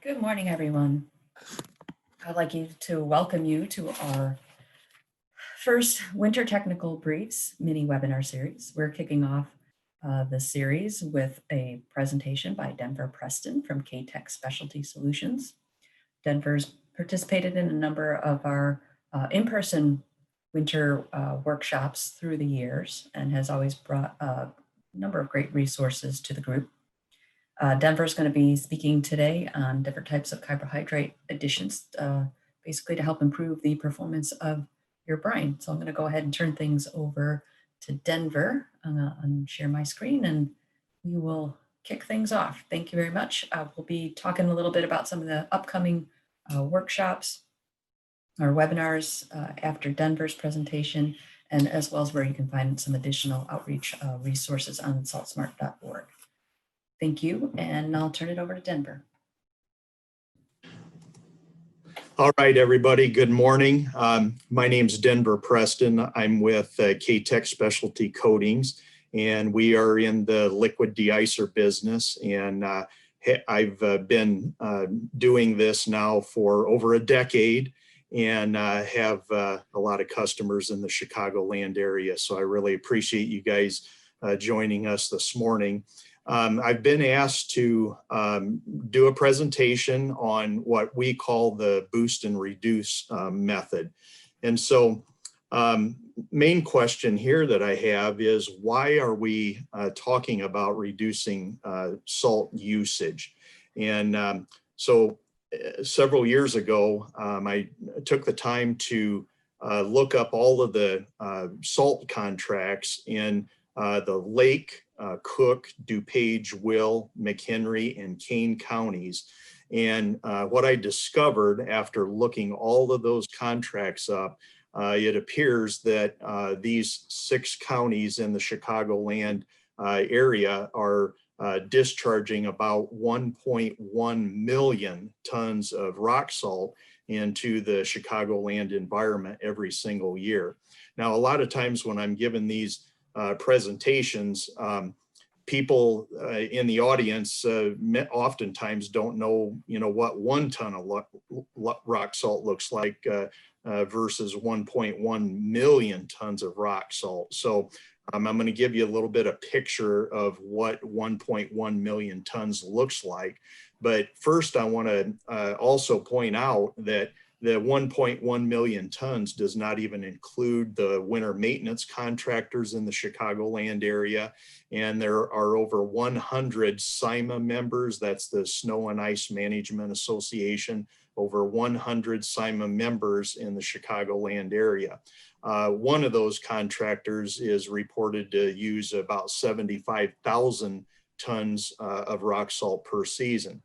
Good morning, everyone. I'd like to welcome you to our first Winter Technical Briefs mini webinar series. We're kicking off the series with a presentation by Denver Preston from K-Tech Specialty Solutions. Denver's participated in a number of our in-person winter workshops through the years and has always brought a number of great resources to the group. Denver's going to be speaking today on different types of carbohydrate additions, basically to help improve the performance of your brine. So I'm going to go ahead and turn things over to Denver and share my screen, and we will kick things off. Thank you very much. We'll be talking a little bit about some of the upcoming workshops or webinars after Denver's presentation, and as well as where you can find some additional outreach resources on saltsmart.org. Thank you, and I'll turn it over to Denver. All right, everybody, good morning. My name's Denver Preston. I'm with K-Tech Specialty Coatings, and we are in the liquid deicer business. And I've been doing this now for over a decade and have a lot of customers in the Chicagoland area. So I really appreciate you guys joining us this morning. I've been asked to do a presentation on what we call the boost and reduce method. And so main question here that I have is, why are we talking about reducing salt usage? And so several years ago, I took the time to look up all of the salt contracts in the Lake, Cook, DuPage, Will, McHenry, and Kane counties. And what I discovered after looking all of those contracts up, it appears that these 6 counties in the Chicagoland area are discharging about 1.1 million tons of rock salt into the Chicagoland environment every single year. Now, a lot of times when I'm given these presentations, people in the audience oftentimes don't know, what 1 ton of rock salt looks like versus 1.1 million tons of rock salt. So I'm going to give you a little bit of picture of what 1.1 million tons looks like. But first, I want to also point out that the 1.1 million tons does not even include the winter maintenance contractors in the Chicagoland area. And there are over 100 SIMA members, that's the Snow and Ice Management Association, over 100 SIMA members in the Chicagoland area. One of those contractors is reported to use about 75,000 tons of rock salt per season.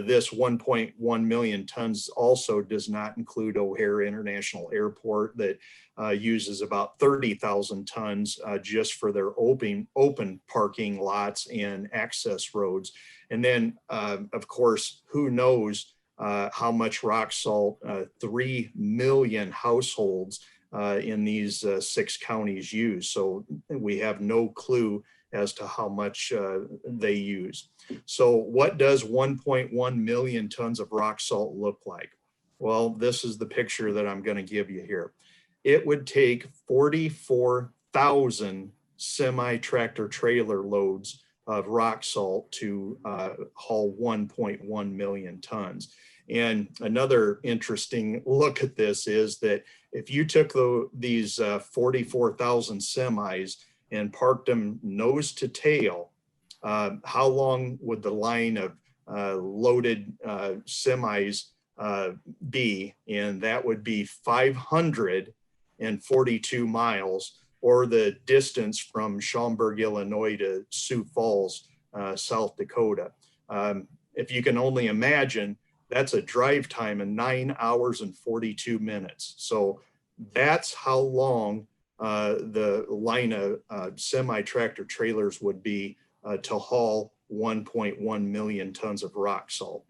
This 1.1 million tons also does not include O'Hare International Airport that uses about 30,000 tons just for their open parking lots and access roads. And then, of course, who knows how much rock salt 3 million households in these 6 counties use. So we have no clue as to how much they use. So what does 1.1 million tons of rock salt look like? Well, this is the picture that I'm going to give you here. It would take 44,000 semi-tractor trailer loads of rock salt to haul 1.1 million tons. And another interesting look at this is that if you took these 44,000 semis and parked them nose to tail, how long would the line of loaded semis be? And that would be 542 miles, or the distance from Schaumburg, Illinois to Sioux Falls, South Dakota. If you can only imagine, that's a drive time of 9 hours and 42 minutes. So that's how long the line of semi-tractor trailers would be to haul 1.1 million tons of rock salt.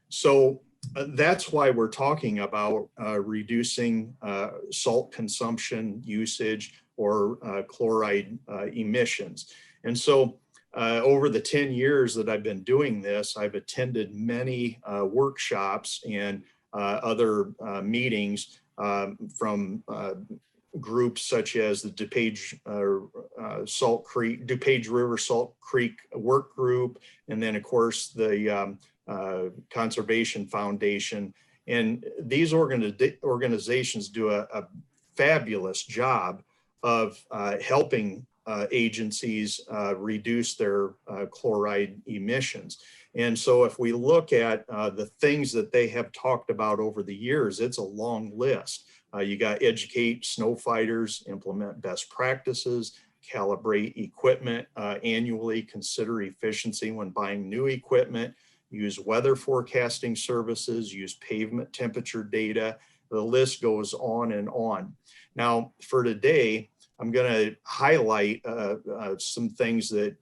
So that's why we're talking about reducing salt consumption, usage, or chloride emissions. And so over the 10 years that I've been doing this, I've attended many workshops and other meetings from groups such as the DuPage River Salt Creek Work Group, and then of course the Conservation Foundation. And these organizations do a fabulous job of helping agencies reduce their chloride emissions. And so if we look at the things that they have talked about over the years, it's a long list. You got educate snow fighters, implement best practices, calibrate equipment annually, consider efficiency when buying new equipment, use weather forecasting services, use pavement temperature data. The list goes on and on. Now, for today, I'm going to highlight some things that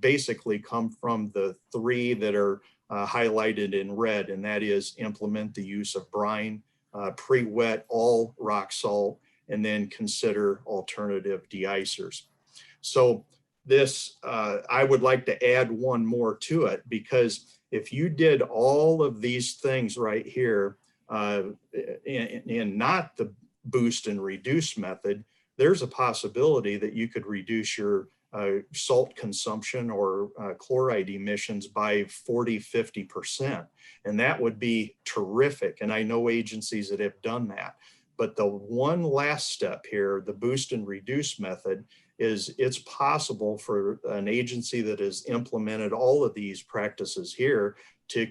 basically come from the three that are highlighted in red, and that is implement the use of brine, pre-wet all rock salt, and then consider alternative deicers. So this, I would like to add one more to it, because if you did all of these things right here and not the boost and reduce method, there's a possibility that you could reduce your salt consumption or chloride emissions by 40–50%. And that would be terrific. And I know agencies that have done that. But the one last step here, the boost and reduce method, is it's possible for an agency that has implemented all of these practices here to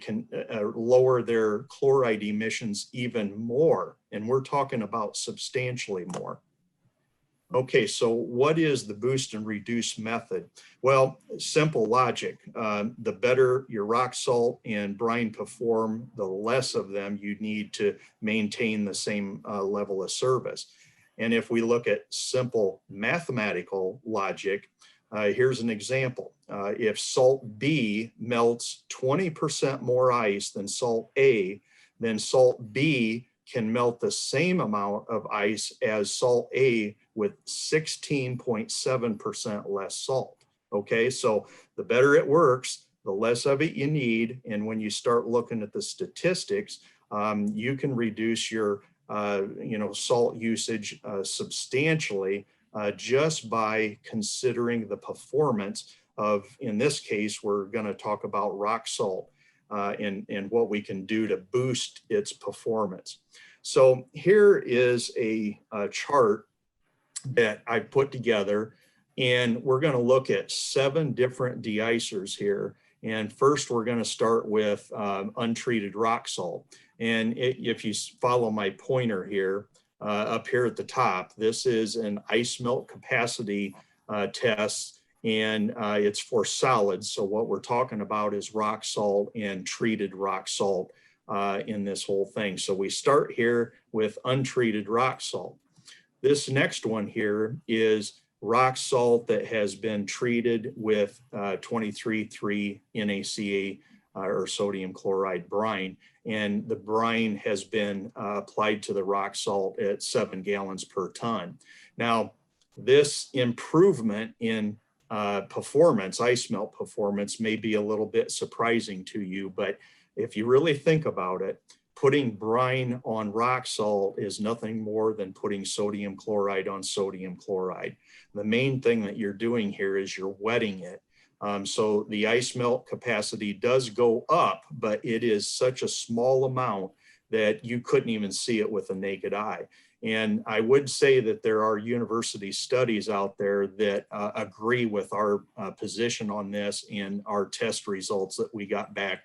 lower their chloride emissions even more. And we're talking about substantially more. Okay, so what is the boost and reduce method? Well, simple logic. The better your rock salt and brine perform, the less of them you need to maintain the same level of service. And if we look at simple mathematical logic, here's an example. If salt B melts 20% more ice than salt A, then salt B can melt the same amount of ice as salt A with 16.7% less salt. Okay, so the better it works, the less of it you need. And when you start looking at the statistics, you can reduce your salt usage substantially just by considering the performance of, in this case, we're going to talk about rock salt and what we can do to boost its performance. So here is a chart that I put together, and we're going to look at 7 different deicers here. And first, we're going to start with untreated rock salt. And if you follow my pointer here, up here at the top, this is an ice melt capacity test, and it's for solids. So what we're talking about is rock salt and treated rock salt in this whole thing. So we start here with untreated rock salt. This next one here is rock salt that has been treated with 23,3 NaCl or sodium chloride brine. And the brine has been applied to the rock salt at 7 gallons per ton. Now, this improvement in performance, ice melt performance, may be a little bit surprising to you, but if you really think about it, putting brine on rock salt is nothing more than putting sodium chloride on sodium chloride. The main thing that you're doing here is you're wetting it. So the ice melt capacity does go up, but it is such a small amount that you couldn't even see it with a naked eye. And I would say that there are university studies out there that agree with our position on this and our test results that we got back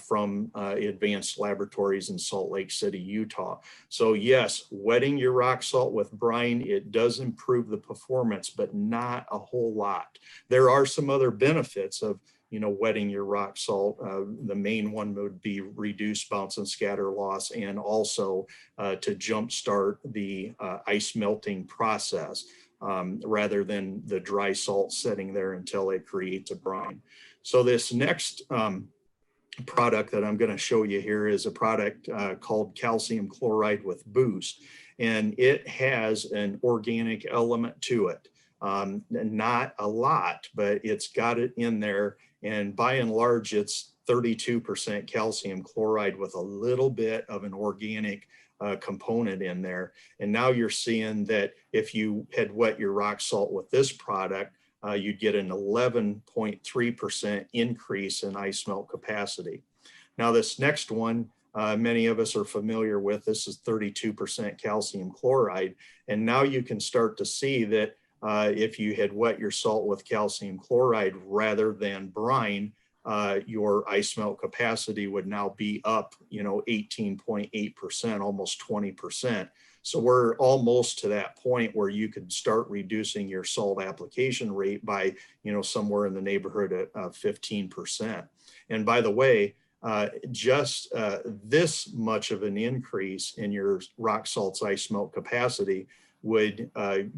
from advanced laboratories in Salt Lake City, Utah. So yes, wetting your rock salt with brine, it does improve the performance, but not a whole lot. There are some other benefits of wetting your rock salt. The main one would be reduce bounce and scatter loss, and also to jumpstart the ice melting process rather than the dry salt sitting there until it creates a brine. So this next product that I'm going to show you here is a product called calcium chloride with boost, and it has an organic element to it. Not a lot, but it's got it in there. And by and large, it's 32% calcium chloride with a little bit of an organic component in there. And now you're seeing that if you had wet your rock salt with this product, you'd get an 11.3% increase in ice melt capacity. Now this next one, many of us are familiar with. This is 32% calcium chloride. And now you can start to see that if you had wet your salt with calcium chloride rather than brine, your ice melt capacity would now be up, 18.8%, almost 20%. So we're almost to that point where you could start reducing your salt application rate by, somewhere in the neighborhood of 15%. And by the way, just this much of an increase in your rock salt's ice melt capacity would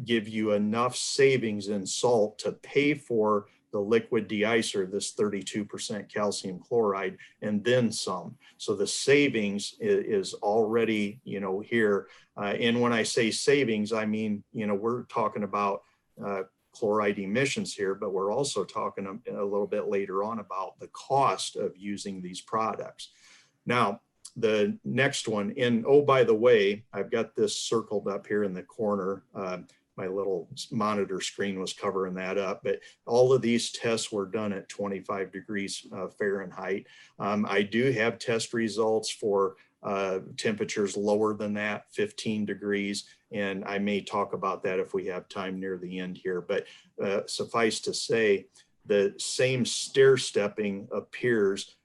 give you enough savings in salt to pay for the liquid deicer, this 32% calcium chloride, and then some. So the savings is already, here. And when I say savings, I mean, we're talking about chloride emissions here, but we're also talking a little bit later on about the cost of using these products. Now, the next one, and oh, by the way, I've got this circled up here in the corner. My little monitor screen was covering that up, but all of these tests were done at 25 degrees Fahrenheit. I do have test results for temperatures lower than that, 15 degrees, and I may talk about that if we have time near the end here, but suffice to say, the same stair stepping appears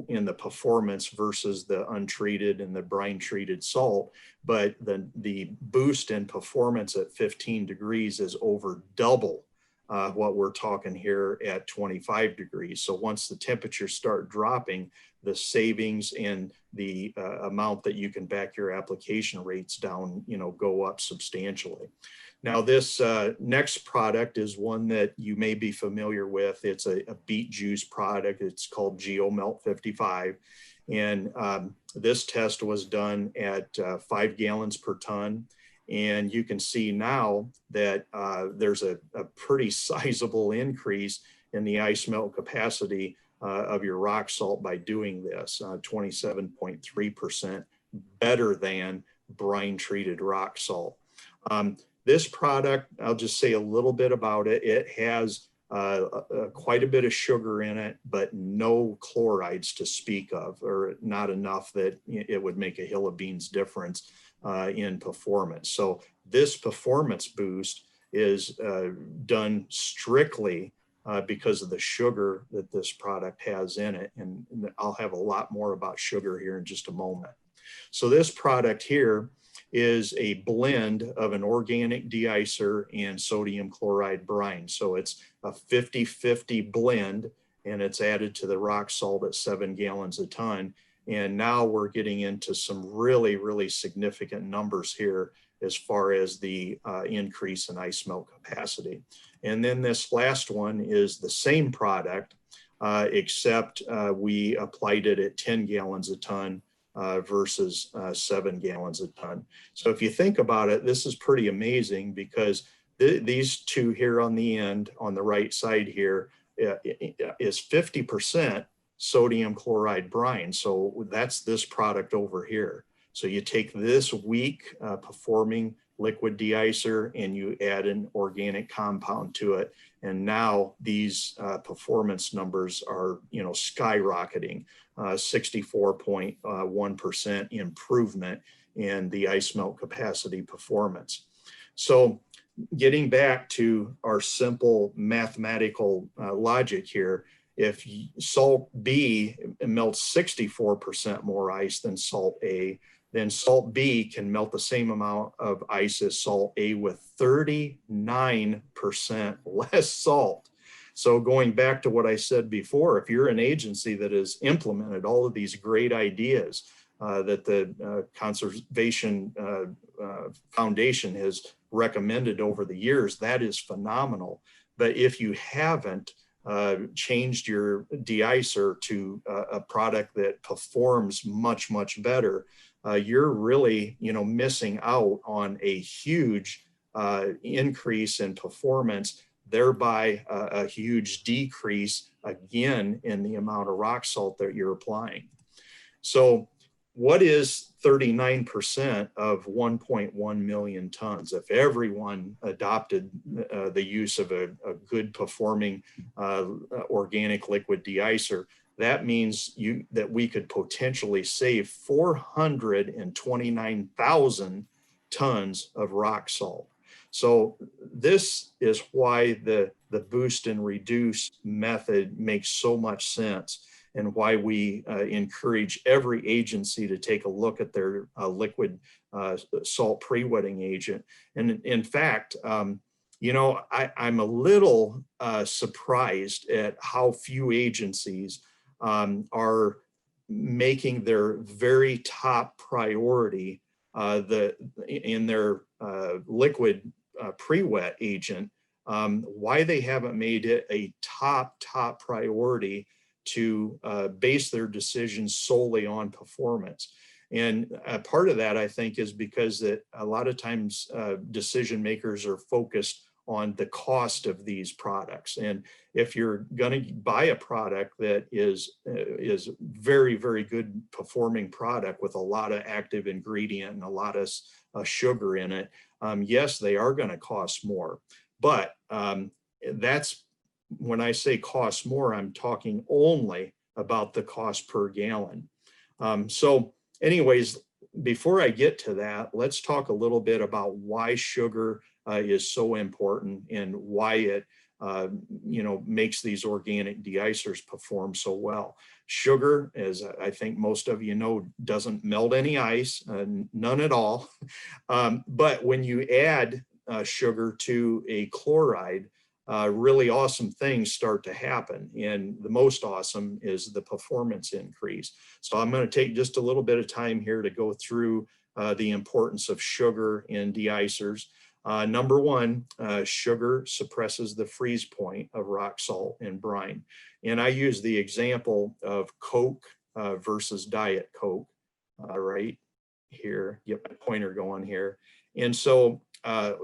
in the performance versus the untreated and the brine treated salt, but the boost in performance at 15 degrees is over double what we're talking here at 25 degrees. So once the temperatures start dropping, the savings and the amount that you can back your application rates down, go up substantially. Now, this next product is one that you may be familiar with. It's a beet juice product. It's called GeoMelt 55. And this test was done at 5 gallons per ton. And you can see now that there's a pretty sizable increase in the ice melt capacity of your rock salt by doing this, 27.3% better than brine treated rock salt. This product, I'll just say a little bit about it. It has quite a bit of sugar in it, but no chlorides to speak of, or not enough that it would make a hill of beans difference in performance. So this performance boost is done strictly because of the sugar that this product has in it. And I'll have a lot more about sugar here in just a moment. So this product here is a blend of an organic deicer and sodium chloride brine. So it's a 50-50 blend, and it's added to the rock salt at 7 gallons a ton. And now we're getting into some really, really significant numbers here as far as the increase in ice melt capacity. And then this last one is the same product, except we applied it at 10 gallons a ton versus 7 gallons a ton. So if you think about it, this is pretty amazing because these two here on the end, on the right side here, is 50% sodium chloride brine. So that's this product over here. So you take this weak performing liquid deicer and you add an organic compound to it. And now these performance numbers are, skyrocketing, 64.1% improvement in the ice melt capacity performance. So getting back to our simple mathematical logic here, if salt B melts 64% more ice than salt A, then salt B can melt the same amount of ice as salt A with 39% less salt. So going back to what I said before, if you're an agency that has implemented all of these great ideas that the Conservation Foundation has recommended over the years, that is phenomenal. But if you haven't changed your deicer to a product that performs much, much better, you're really, missing out on a huge increase in performance, thereby a huge decrease again in the amount of rock salt that you're applying. So what is 39% of 1.1 million tons? If everyone adopted the use of a good performing organic liquid deicer, that means that we could potentially save 429,000 tons of rock salt. So this is why the boost and reduce method makes so much sense, and why we encourage every agency to take a look at their liquid salt pre-wetting agent. And in fact, you know, I'm a little surprised at how few agencies are making their very top priority in their liquid pre-wet agent, why they haven't made it a top priority to base their decisions solely on performance. And part of that, I think, is because that a lot of times decision makers are focused on the cost of these products. And if you're going to buy a product that is very, very good performing product with a lot of active ingredient and a lot of sugar in it, yes, they are going to cost more. But that's, when I say cost more, I'm talking only about the cost per gallon. So anyways, before I get to that, let's talk a little bit about why sugar is so important and why it you know, makes these organic deicers perform so well. Sugar, as I think most of you know, doesn't melt any ice, none at all. But when you add sugar to a chloride, really awesome things start to happen. And the most awesome is the performance increase. So I'm going to take just a little bit of time here to go through the importance of sugar in deicers. Number one, sugar suppresses the freeze point of rock salt and brine. And I use the example of Coke versus Diet Coke, right here. Get my pointer going here. And so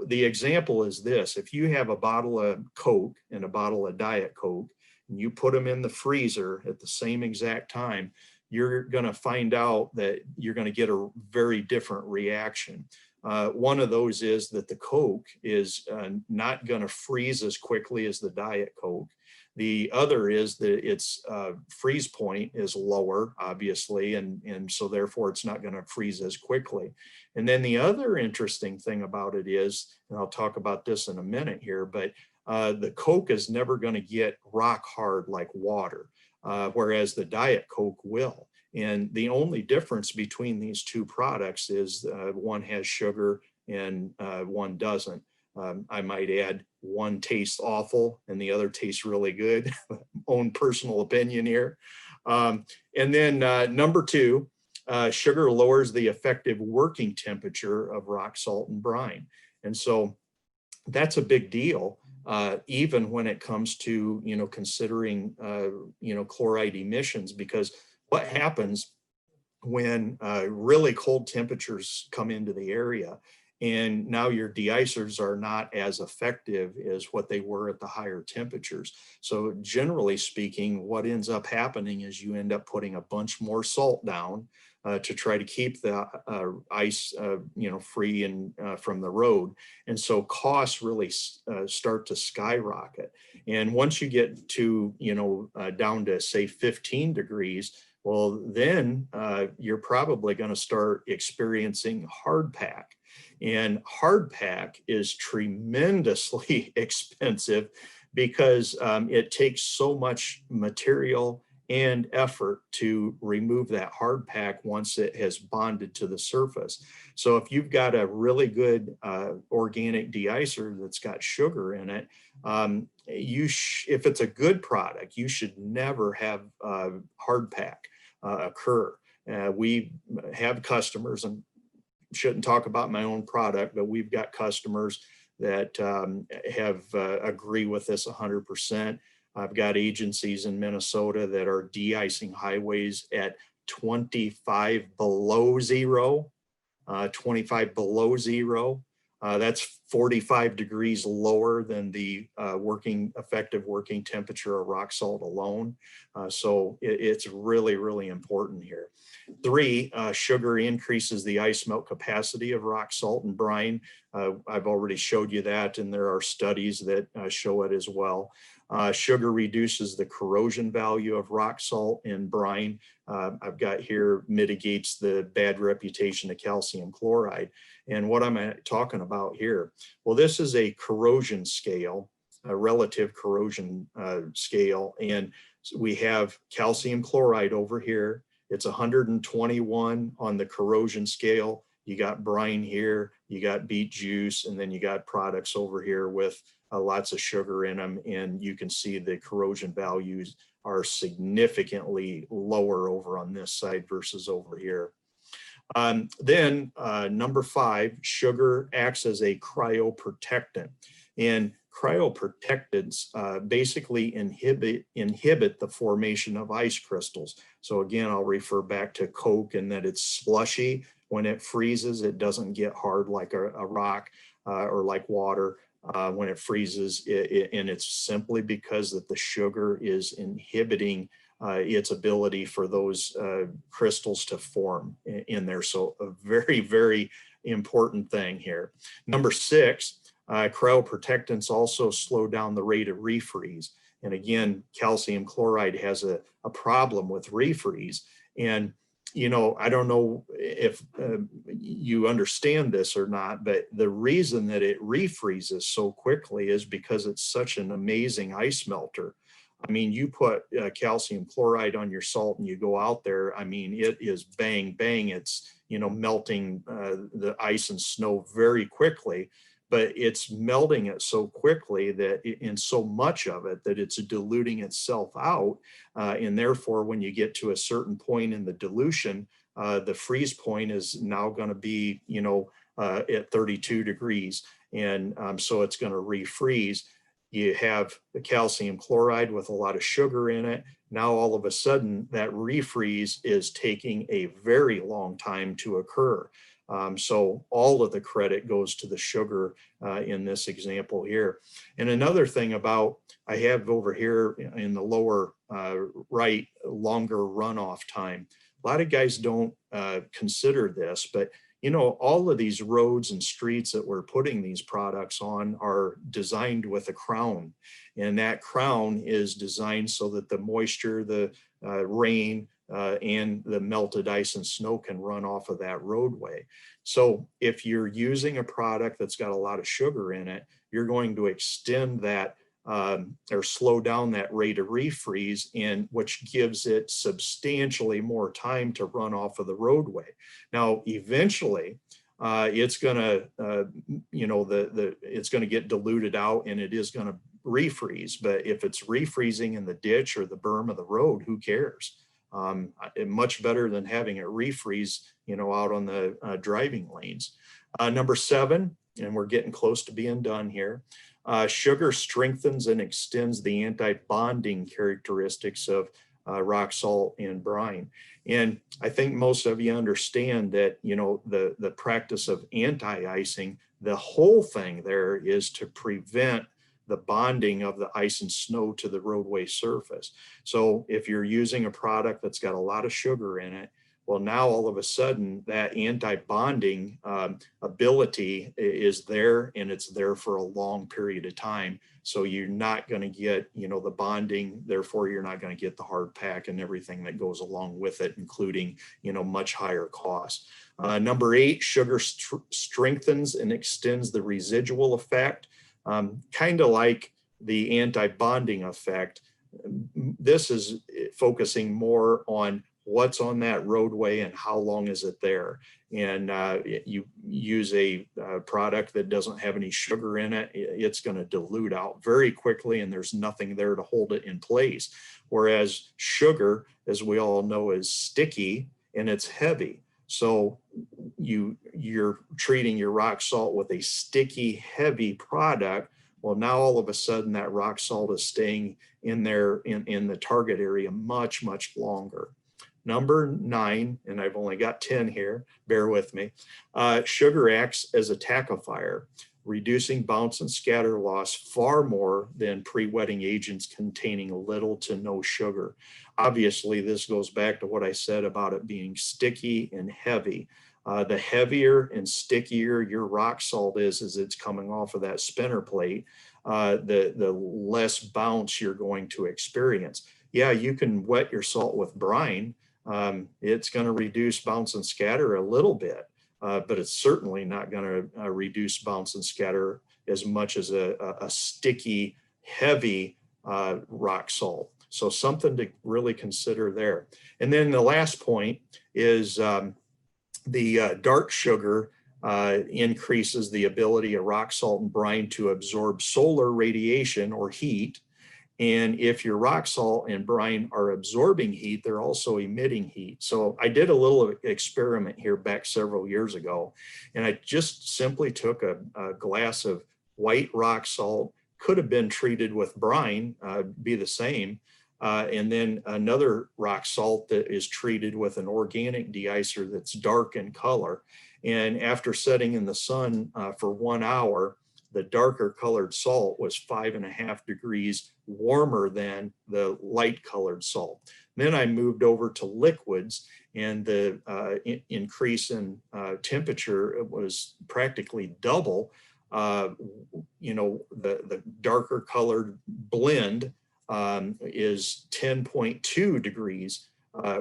the example is this: if you have a bottle of Coke and a bottle of Diet Coke, and you put them in the freezer at the same exact time, you're going to find out that you're going to get a very different reaction. One of those is that the Coke is not going to freeze as quickly as the Diet Coke. The other is that its freeze point is lower, obviously, and so therefore it's not going to freeze as quickly. And then the other interesting thing about it is, and I'll talk about this in a minute here, but the Coke is never going to get rock hard like water, whereas the Diet Coke will. And the only difference between these two products is one has sugar and one doesn't. I might add, one tastes awful and the other tastes really good. Own personal opinion here. And then number two, sugar lowers the effective working temperature of rock salt and brine. And so that's a big deal, even when it comes to, you know, considering, you know, chloride emissions, because what happens when really cold temperatures come into the area, and now your deicers are not as effective as what they were at the higher temperatures. So generally speaking, what ends up happening is you end up putting a bunch more salt down to try to keep the ice, you know, free and from the road. And so costs really start to skyrocket. And once you get to, you know, down to say 15 degrees, well, then you're probably going to start experiencing hard pack. And hard pack is tremendously expensive because it takes so much material and effort to remove that hard pack once it has bonded to the surface. So if you've got a really good organic deicer that's got sugar in it, if it's a good product, you should never have hard pack occur. We have customers, and shouldn't talk about my own product, but we've got customers that have agree with this 100%. I've got agencies in Minnesota that are de-icing highways at 25 below zero, 25 below zero. That's 45 degrees lower than the effective working temperature of rock salt alone. So it's really, really important here. 3, sugar increases the ice melt capacity of rock salt and brine. I've already showed you that, and there are studies that show it as well. Sugar reduces the corrosion value of rock salt and brine. I've got here mitigates the bad reputation of calcium chloride. And what am I talking about here? Well, this is a corrosion scale, a relative corrosion scale. And we have calcium chloride over here. It's 121 on the corrosion scale. You got brine here, you got beet juice, and then you got products over here with lots of sugar in them. And you can see the corrosion values are significantly lower over on this side versus over here. Then number 5, sugar acts as a cryoprotectant. And cryoprotectants basically inhibit the formation of ice crystals. So again, I'll refer back to Coke and that it's slushy. When it freezes, it doesn't get hard like a rock or like water. When it freezes, and it's simply because that the sugar is inhibiting its ability for those crystals to form in there. So a very, very important thing here. Number 6, cryoprotectants also slow down the rate of refreeze. And again, calcium chloride has a problem with refreeze. And you know, I don't know if you understand this or not, but the reason that it refreezes so quickly is because it's such an amazing ice melter. I mean, you put calcium chloride on your salt and you go out there, I mean, it is bang, bang. It's, you know, melting the ice and snow very quickly, but it's melting it so quickly that in so much of it that it's diluting itself out. And therefore, when you get to a certain point in the dilution, the freeze point is now going to be, you know, at 32 degrees. And so it's going to refreeze. You have the calcium chloride with a lot of sugar in it. Now, all of a sudden, that refreeze is taking a very long time to occur. So all of the credit goes to the sugar in this example here. And another thing about, I have over here in the lower right, longer runoff time. A lot of guys don't consider this, but you know, all of these roads and streets that we're putting these products on are designed with a crown. And that crown is designed so that the moisture, the rain, and the melted ice and snow can run off of that roadway. So if you're using a product that's got a lot of sugar in it, you're going to extend that or slow down that rate of refreeze, and which gives it substantially more time to run off of the roadway. Now, eventually, it's going to, you know, it's going to get diluted out and it is going to refreeze. But if it's refreezing in the ditch or the berm of the road, who cares? Much better than having it refreeze, you know, out on the driving lanes. Number 7, and we're getting close to being done here. Sugar strengthens and extends the anti-bonding characteristics of rock salt and brine. And I think most of you understand that, you know, the practice of anti-icing, the whole thing there is to prevent the bonding of the ice and snow to the roadway surface. So if you're using a product that's got a lot of sugar in it, well, now all of a sudden that anti-bonding ability is there, and it's there for a long period of time. So you're not going to get, you know, the bonding, therefore you're not going to get the hard pack and everything that goes along with it, including, you know, much higher costs. Number 8, sugar strengthens and extends the residual effect, kind of like the anti-bonding effect. This is focusing more on what's on that roadway and how long is it there. And you use a product that doesn't have any sugar in it, it's going to dilute out very quickly and there's nothing there to hold it in place. Whereas sugar, as we all know, is sticky and it's heavy. So you're treating your rock salt with a sticky, heavy product. Well, now all of a sudden that rock salt is staying in there in the target area much, much longer. number 9, and I've only got 10 here, bear with me. Sugar acts as a tackifier, reducing bounce and scatter loss far more than pre-wetting agents containing little to no sugar. Obviously, this goes back to what I said about it being sticky and heavy. The heavier and stickier your rock salt is as it's coming off of that spinner plate, the less bounce you're going to experience. Yeah, you can wet your salt with brine. It's going to reduce bounce and scatter a little bit, but it's certainly not going to reduce bounce and scatter as much as a sticky, heavy rock salt. So something to really consider there. And then the last point is the dark sugar increases the ability of rock salt and brine to absorb solar radiation or heat. And if your rock salt and brine are absorbing heat, they're also emitting heat. So I did a little experiment here back several years ago, and I just simply took a glass of white rock salt, could have been treated with brine, be the same, and then another rock salt that is treated with an organic deicer that's dark in color. And after setting in the sun for 1 hour, the darker colored salt was 5.5 degrees warmer than the light colored salt. Then I moved over to liquids, and the increase in temperature was practically double. You know, the darker colored blend is 10.2 degrees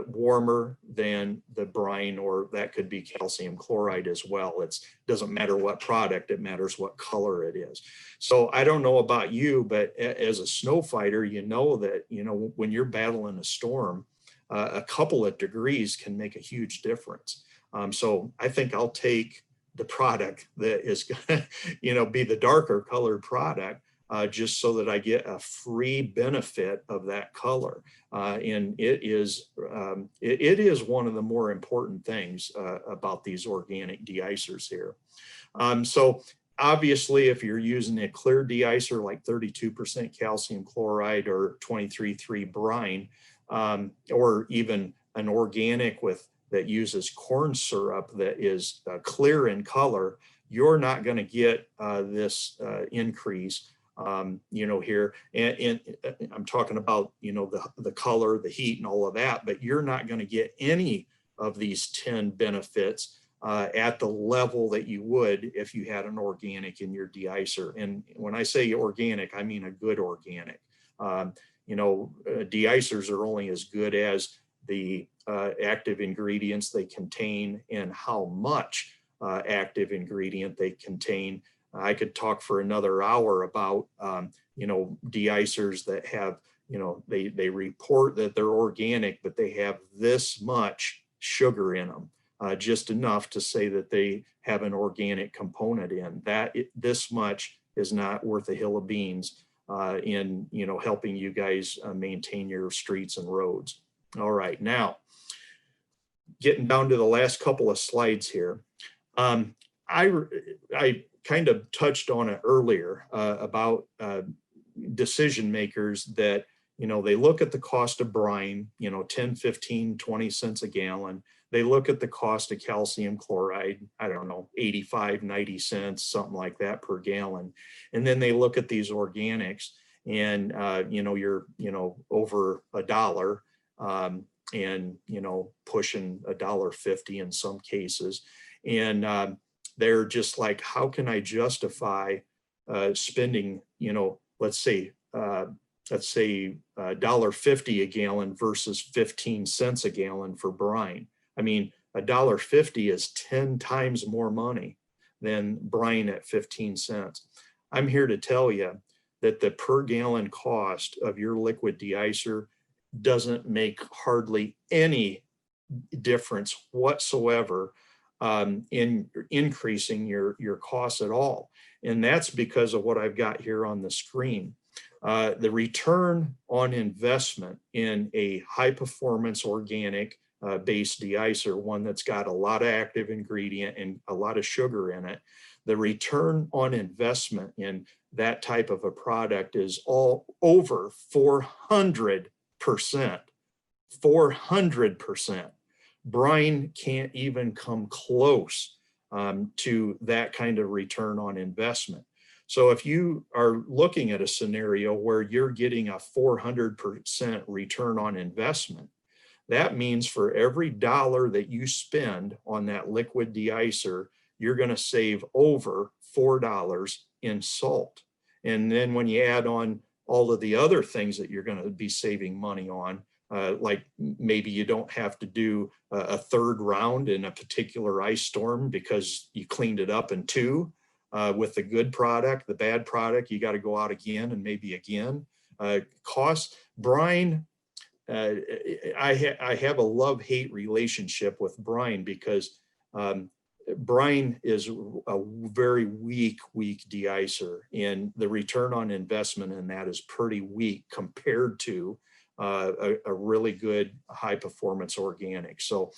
warmer than the brine, or that could be calcium chloride as well. It doesn't matter what product, it matters what color it is. So I don't know about you, but as a snow fighter, you know that, you know, when you're battling a storm, a couple of degrees can make a huge difference. So I think I'll take the product that is going to, you know, be the darker colored product, just so that I get a free benefit of that color. And it is one of the more important things about these organic deicers here. So obviously, if you're using a clear deicer like 32% calcium chloride or 23.3 brine, or even an organic that uses corn syrup that is clear in color, you're not going to get this increase. You know, here, and I'm talking about, you know, the color, the heat, and all of that, but you're not going to get any of these 10 benefits at the level that you would if you had an organic in your deicer. And when I say organic, I mean a good organic. You know, deicers are only as good as the active ingredients they contain and how much active ingredient they contain. I could talk for another hour about, you know, deicers that have, you know, they report that they're organic, but they have this much sugar in them, just enough to say that they have an organic component in that. This much is not worth a hill of beans in, you know, helping you guys maintain your streets and roads. All right, now getting down to the last couple of slides here. I kind of touched on it earlier about decision makers that, you know, they look at the cost of brine, you know, 10, 15, 20 cents a gallon. They look at the cost of calcium chloride, I don't know, 85, 90 cents, something like that per gallon. And then they look at these organics and, you know, you're, you know, over $1 and, you know, pushing $1.50 in some cases. And they're just like, how can I justify spending, you know, let's say $1.50 a gallon versus 15 cents a gallon for brine. I mean, $1.50 is 10 times more money than brine at 15 cents. I'm here to tell you that the per gallon cost of your liquid deicer doesn't make hardly any difference whatsoever in increasing your costs at all. And that's because of what I've got here on the screen. The return on investment in a high performance organic based deicer, one that's got a lot of active ingredient and a lot of sugar in it, the return on investment in that type of a product is all over 400%. 400%. brine can't even come close to that kind of return on investment. So if you are looking at a scenario where you're getting a 400% return on investment, that means for every dollar that you spend on that liquid deicer, you're going to save over $4 in salt. And then when you add on all of the other things that you're going to be saving money on, like maybe you don't have to do a third round in a particular ice storm because you cleaned it up in two. With the good product, the bad product, you got to go out again and maybe again. Cost, brine, I have a love-hate relationship with brine because brine is a very weak deicer, and the return on investment in that is pretty weak compared to a really good high-performance organic. So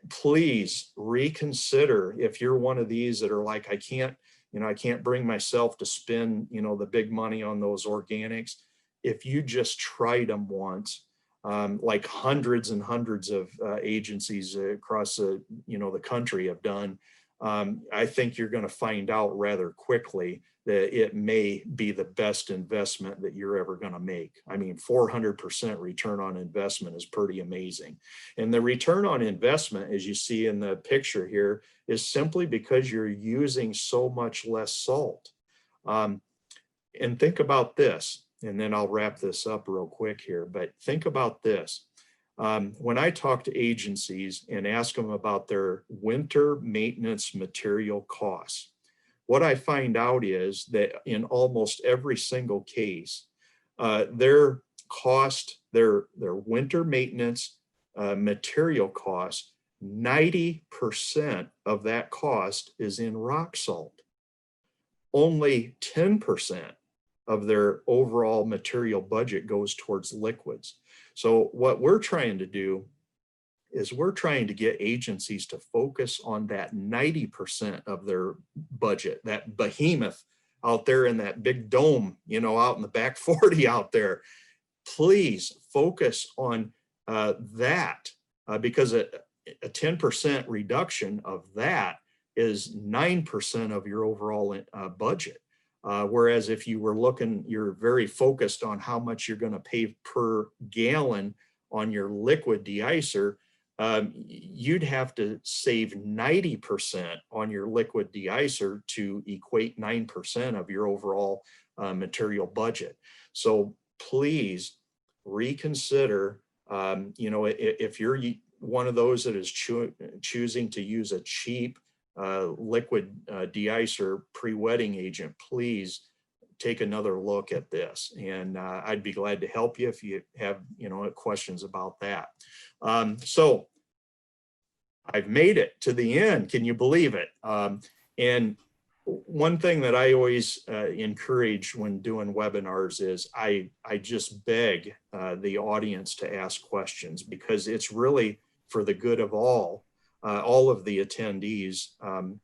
please reconsider if you're one of these that are like, I can't bring myself to spend, the big money on those organics. If you just tried them once, like hundreds and hundreds of agencies across the country have done, I think you're going to find out rather quickly that it may be the best investment that you're ever going to make. I mean, 400% return on investment is pretty amazing. And the return on investment, as you see in the picture here, is simply because you're using so much less salt. And think about this, and then I'll wrap this up real quick here, but think about this. When I talk to agencies and ask them about their winter maintenance material costs, what I find out is that in almost every single case, their winter maintenance material cost, 90% of that cost is in rock salt. Only 10% of their overall material budget goes towards liquids. So what we're trying to do is we're trying to get agencies to focus on that 90% of their budget, that behemoth out there in that big dome, out in the back 40 out there. Please focus on that because a 10% reduction of that is 9% of your overall budget. Whereas if you were you're very focused on how much you're going to pay per gallon on your liquid deicer, you'd have to save 90% on your liquid deicer to equate 9% of your overall material budget. So please reconsider, if you're one of those that is choosing to use a cheap liquid deicer pre-wetting agent, please take another look at this, and I'd be glad to help you if you have questions about that. So I've made it to the end. Can you believe it? And one thing that I always encourage when doing webinars is I just beg the audience to ask questions, because it's really for the good of all of the attendees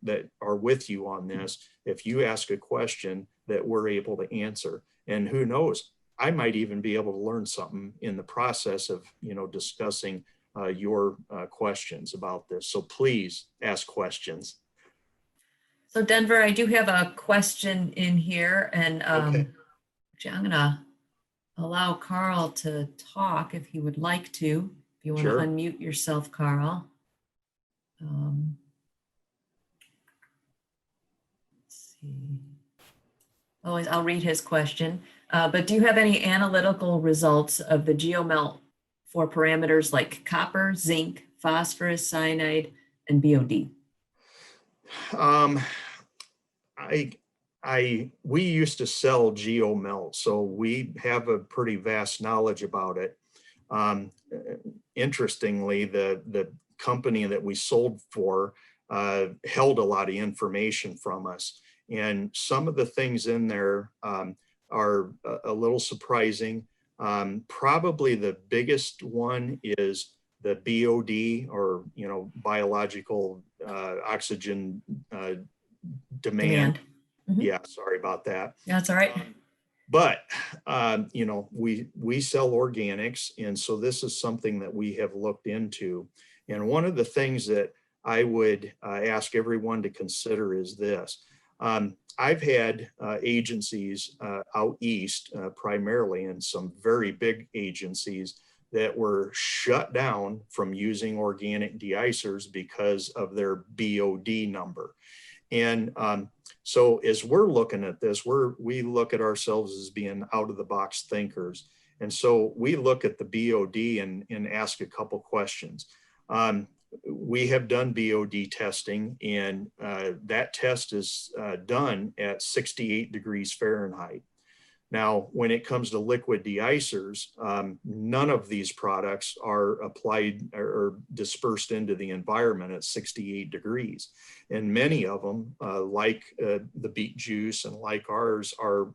that are with you on this. If you ask a question that we're able to answer, and who knows, I might even be able to learn something in the process of discussing your questions about this. So please ask questions. So Denver, I do have a question in here, and Okay. actually I'm gonna allow Carl to talk if he would like to. If you want Sure. to unmute yourself, Carl. Let's see. Always, I'll read his question. But do you have any analytical results of the geomelt for parameters like copper, zinc, phosphorus, cyanide, and BOD? We used to sell geomelt, so we have a pretty vast knowledge about it. Interestingly, the company that we sold for held a lot of information from us, and some of the things in there are a little surprising. Probably the biggest one is the BOD, or biological oxygen demand. Mm-hmm. Yeah, sorry about that. That's all right. But, we sell organics. And so this is something that we have looked into. And one of the things that I would ask everyone to consider is this. I've had agencies out east, primarily, and some very big agencies that were shut down from using organic deicers because of their BOD number. And so as we're looking at this, we look at ourselves as being out of the box thinkers. And so we look at the BOD and ask a couple questions. We have done BOD testing, and that test is done at 68 degrees Fahrenheit. Now, when it comes to liquid deicers, none of these products are applied or dispersed into the environment at 68 degrees. And many of them, like the beet juice and like ours, are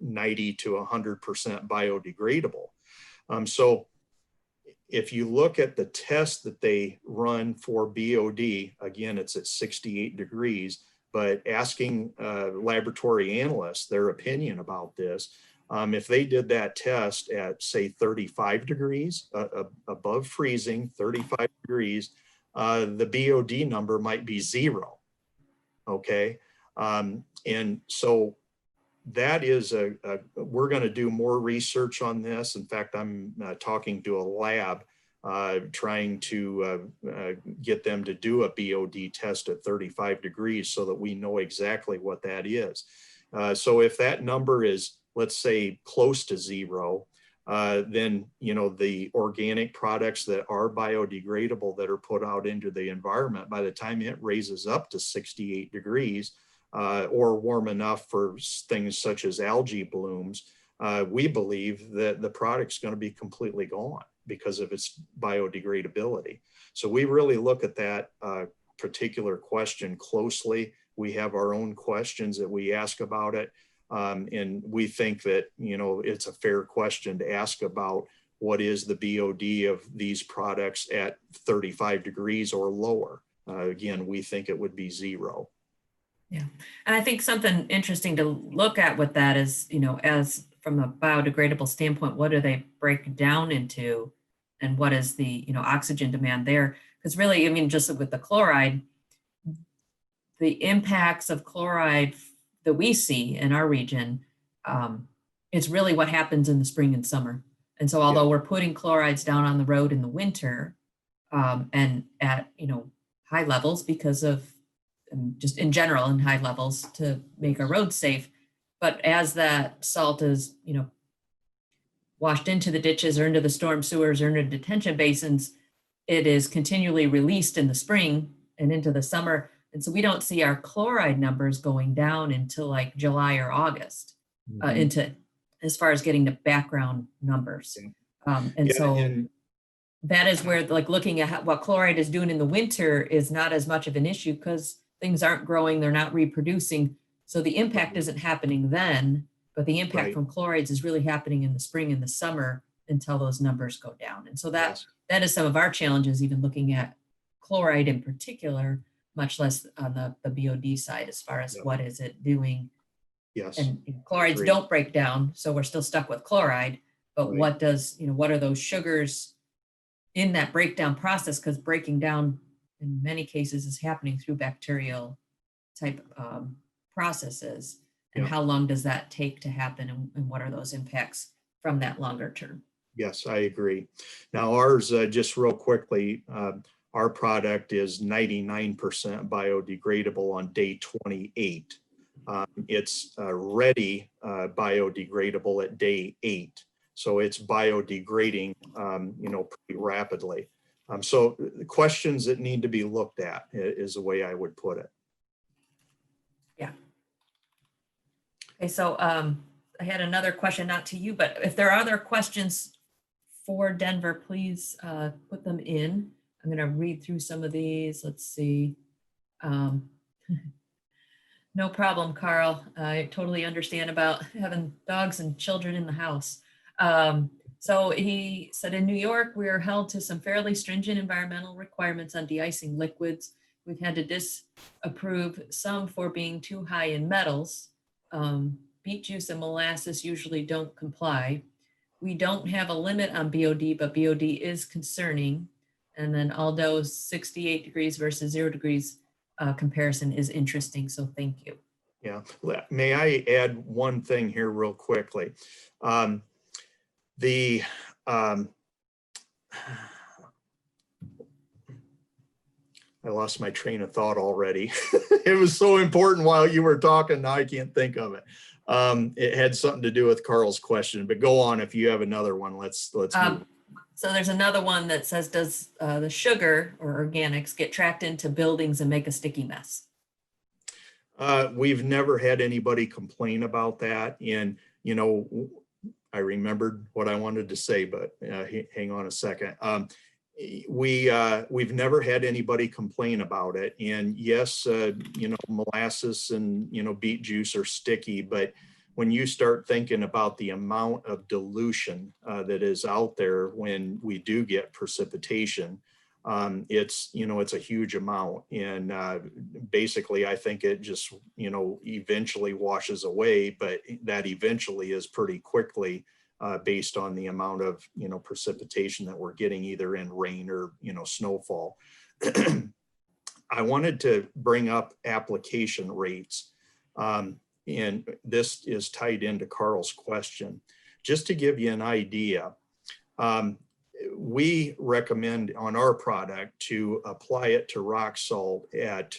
90 to 100% biodegradable. So if you look at the test that they run for BOD, again, it's at 68 degrees. But asking laboratory analysts their opinion about this, if they did that test at, say, 35 degrees, above freezing, 35 degrees, the BOD number might be 0. Okay. And so that is we're going to do more research on this. In fact, I'm talking to a lab trying to get them to do a BOD test at 35 degrees so that we know exactly what that is. So if that number is, let's say, close to 0, then, the organic products that are biodegradable that are put out into the environment, by the time it raises up to 68 degrees or warm enough for things such as algae blooms, we believe that the product's going to be completely gone because of its biodegradability. So we really look at that particular question closely. We have our own questions that we ask about it. And we think that, it's a fair question to ask about what is the BOD of these products at 35 degrees or lower. Again, we think it would be 0. Yeah. And I think something interesting to look at with that is, as from a biodegradable standpoint, what do they break down into, and what is the, oxygen demand there? Because really, just with the chloride, the impacts of chloride that we see in our region, it's really what happens in the spring and summer. And so although we're putting chlorides down on the road in the winter, and at, high levels because of just in general in high levels to make our roads safe, but as that salt is, washed into the ditches or into the storm sewers or into detention basins, it is continually released in the spring and into the summer. And so we don't see our chloride numbers going down until like July or August, into as far as getting the background numbers. And that is where, like, looking at what chloride is doing in the winter is not as much of an issue because things aren't growing, they're not reproducing. So the impact isn't happening then, but the impact from chlorides is really happening in the spring and the summer until those numbers go down. And so that is some of our challenges, even looking at chloride in particular, much less on the BOD side, as far as what is it doing. Yes. And chlorides don't break down, so we're still stuck with chloride, but what does, what are those sugars in that breakdown process? Because breaking down in many cases is happening through bacterial type processes. And how long does that take to happen, and what are those impacts from that longer term? Yes, I agree. Now ours, just real quickly, our product is 99% biodegradable on day 28. It's ready biodegradable at day 8. So it's biodegrading, pretty rapidly. So the questions that need to be looked at is the way I would put it. Yeah. Okay, so I had another question, not to you, but if there are other questions for Denver, please put them in. I'm going to read through some of these. Let's see. No problem, Carl. I totally understand about having dogs and children in the house. So he said, in New York, we are held to some fairly stringent environmental requirements on de-icing liquids. We've had to disapprove some for being too high in metals. beet juice and molasses usually don't comply. We don't have a limit on BOD, but BOD is concerning. And then Aldo's 68 degrees versus 0 degrees comparison is interesting. So thank you. Yeah. May I add one thing here real quickly? I lost my train of thought already. It was so important while you were talking. Now I can't think of it. It had something to do with Carl's question, but go on. If you have another one, let's move. So there's another one that says, does the sugar or organics get tracked into buildings and make a sticky mess? We've never had anybody complain about that. And, you know, I remembered what I wanted to say, but hang on a second. We've never had anybody complain about it. And yes, you know, molasses and, you know, beet juice are sticky, but when you start thinking about the amount of dilution that is out there when we do get precipitation, it's, you know, it's a huge amount. And basically, I think it just, you know, eventually washes away, but that eventually is pretty quickly based on the amount of, you know, precipitation that we're getting either in rain or, you know, snowfall. I wanted to bring up application rates. And this is tied into Carl's question. Just to give you an idea, we recommend on our product to apply it to rock salt at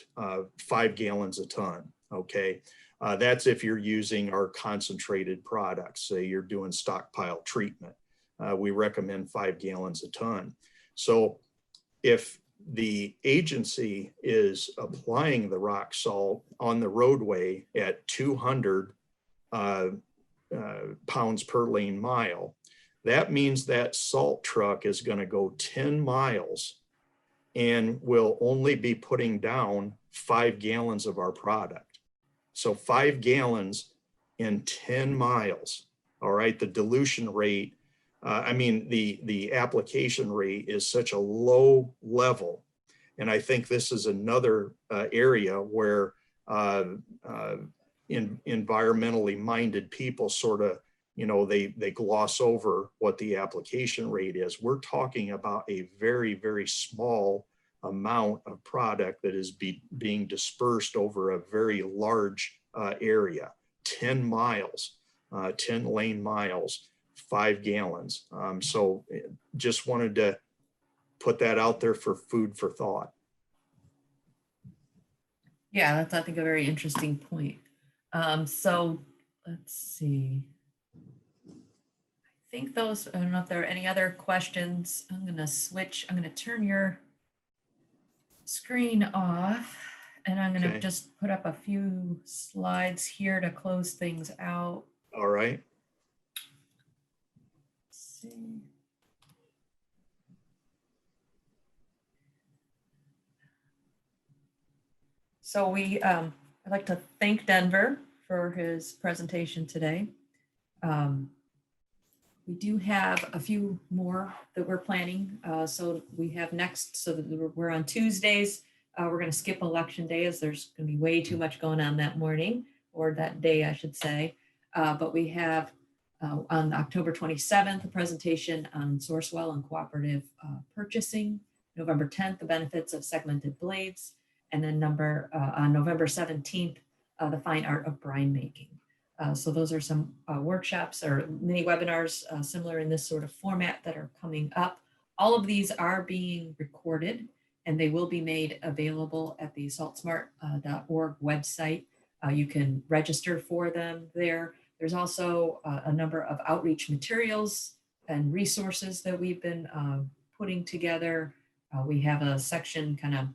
5 gallons a ton, okay? That's if you're using our concentrated products, say you're doing stockpile treatment. We recommend 5 gallons a ton. So if the agency is applying the rock salt on the roadway at 200 pounds per lane mile, that means that salt truck is going to go 10 miles and will only be putting down 5 gallons of our product. So 5 gallons in 10 miles. All right. The dilution rate, I mean, the application rate is such a low level. And I think this is another area where environmentally minded people sort of, you know, they gloss over what the application rate is. We're talking about a very, very small amount of product that is being dispersed over a very large area, 10 miles, 10 lane miles, 5 gallons. So just wanted to put that out there for food for thought. Yeah, that's, I think, a very interesting point. So let's see. I think those, I don't know if there are any other questions. I'm going to switch. I'm going to turn your screen off and I'm going to just put up a few slides here to close things out. All right. Let's see. So I'd like to thank Denver for his presentation today. We do have a few more that we're planning. So we have next, so that we're on Tuesdays. We're going to skip election day as there's going to be way too much going on that morning, or that day, I should say. But we have on October 27th, a presentation on Sourcewell and cooperative purchasing. November 10th, the benefits of segmented blades. And then on November 17th, the fine art of brine making. So those are some workshops or mini webinars similar in this sort of format that are coming up. All of these are being recorded and they will be made available at the saltsmart.org website. You can register for them there. There's also a number of outreach materials and resources that we've been putting together. We have a section kind of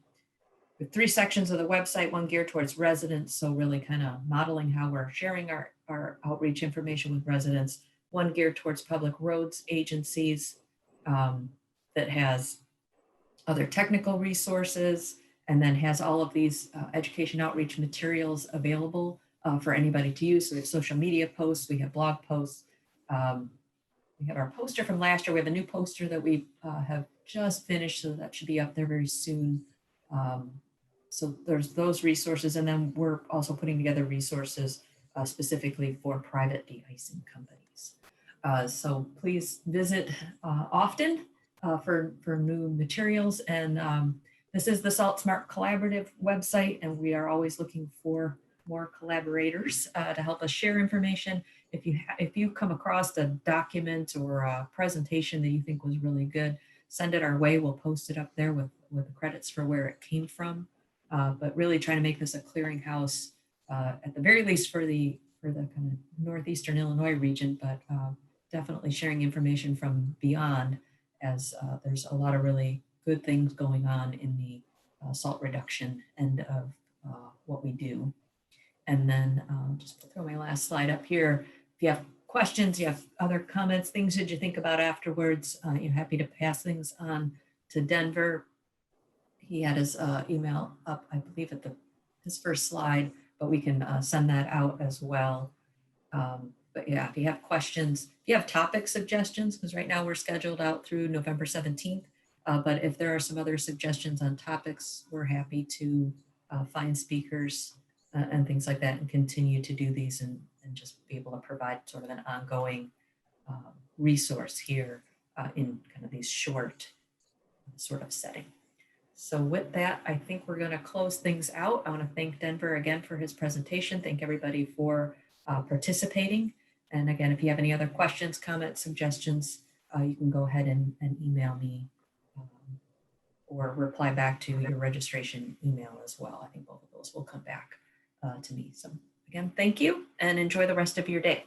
with 3 sections of the website, one geared towards residents. So really kind of modeling how we're sharing our outreach information with residents, one geared towards public roads agencies that has other technical resources, and then has all of these education outreach materials available for anybody to use. So we have social media posts, we have blog posts. We have our poster from last year. We have a new poster that we have just finished, so that should be up there very soon. So there's those resources, and then we're also putting together resources specifically for private de-icing companies. So please visit often for new materials. And this is the Salt Smart Collaborative website, and we are always looking for more collaborators to help us share information. If you come across a document or a presentation that you think was really good, send it our way. We'll post it up there with the credits for where it came from. But really trying to make this a clearinghouse, at the very least for the kind of northeastern Illinois region, but definitely sharing information from beyond, as there's a lot of really good things going on in the salt reduction end of what we do. And then just throw my last slide up here. If you have questions, you have other comments, things that you think about afterwards, you're happy to pass things on to Denver. He had his email up, I believe, at his first slide, but we can send that out as well. But yeah, if you have questions, if you have topic suggestions, because right now we're scheduled out through November 17th, but if there are some other suggestions on topics, we're happy to find speakers and things like that and continue to do these and just be able to provide sort of an ongoing resource here in kind of these short sort of setting. So with that, I think we're going to close things out. I want to thank Denver again for his presentation. Thank everybody for participating. And again, if you have any other questions, comments, suggestions, you can go ahead and email me or reply back to your registration email as well. I think both of those will come back to me. So again, thank you and enjoy the rest of your day.